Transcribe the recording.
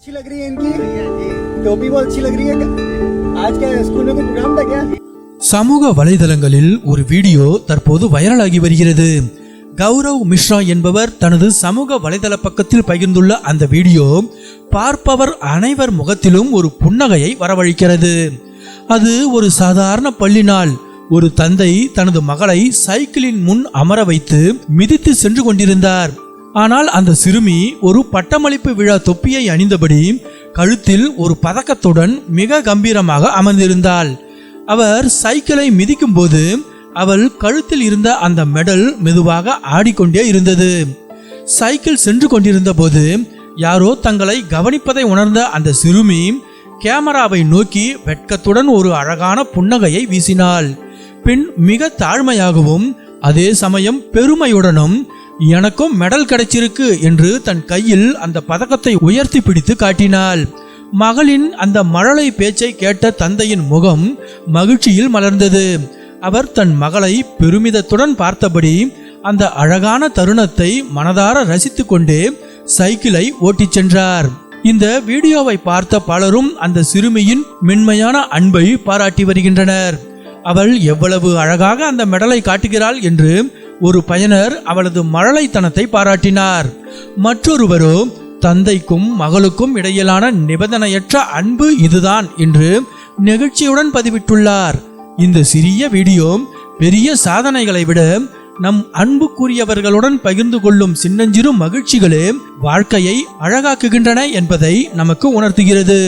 अच्छी लग रही है इनकी टोपी बहुत अच्छी लग रही है। आज क्या स्कूल में कोई प्रोग्राम था क्या? சமூக வலைதளங்களில் ஒரு வீடியோ தற்போது வைரலாகி வருகிறது. கௌரவ் மிஸ்ரா என்பவர் தனது சமூக வலைதள பக்கத்தில் பகிர்ந்துள்ள அந்த வீடியோ பார்ப்பவர் அனைவர் முகத்திலும் ஒரு புன்னகையை வரவழைக்கிறது. அது ஒரு சாதாரண பள்ளி நாள். ஒரு தந்தை தனது மகளை சைக்கிளின் முன் அமர வைத்து மிதித்து சென்று கொண்டிருந்தார். ஆனால் அந்த சிறுமி ஒரு பட்டமளிப்பு விழா தொப்பியை அணிந்தபடி கழுத்தில் ஒரு பதக்கத்துடன் மிக கம்பீரமாக அமர்ந்திருந்தாள். அவர் சைக்கிளை மிதிக்கும் போது அவள் கழுத்தில் இருந்த அந்த மெடல் மெதுவாக ஆடிக்கொண்டே இருந்தது. சைக்கிள் சென்று கொண்டிருந்த போது யாரோ தங்களை கவனிப்பதை உணர்ந்த அந்த சிறுமி கேமராவை நோக்கி வெட்கத்துடன் ஒரு அழகான புன்னகையை வீசினாள். பின் மிக தாழ்மையாகவும் அதே சமயம் பெருமையுடனும் எனக்கும் மெடல் கிடைச்சிருக்கு என்று தன் கையில் அந்த பதக்கத்தை உயர்த்தி பிடித்து காட்டினாள். மகளின் அந்த மழலை பேச்சை கேட்ட தந்தையின் முகம் மகிழ்ச்சியில் மலர்ந்தது. அவர் தன் மகளை பெருமிதத்துடன் பார்த்தபடி அந்த அழகான தருணத்தை மனதார ரசித்து கொண்டே சைக்கிளை ஓட்டிச் சென்றார். இந்த வீடியோவை பார்த்த பலரும் அந்த சிறுமியின் மென்மையான அன்பை பாராட்டி வருகின்றனர். அவள் எவ்வளவு அழகாக அந்த மெடலை காட்டுகிறாள் என்று ஒரு பயனர் அவளது மழலைத்தனத்தை பாராட்டினார். மற்றொருவரோ தந்தைக்கும் மகளுக்கும் இடையிலான நிபந்தனையற்ற அன்பு இதுதான் என்று நெகிழ்ச்சியுடன் பதிவிட்டுள்ளார். இந்த சிறிய வீடியோ பெரிய சாதனைகளை விட நம் அன்புக்குரியவர்களுடன் பகிர்ந்து கொள்ளும் சின்னஞ்சிறு மகிழ்ச்சிகளே வாழ்க்கையை அழகாக்குகின்றன என்பதை நமக்கு உணர்த்துகிறது.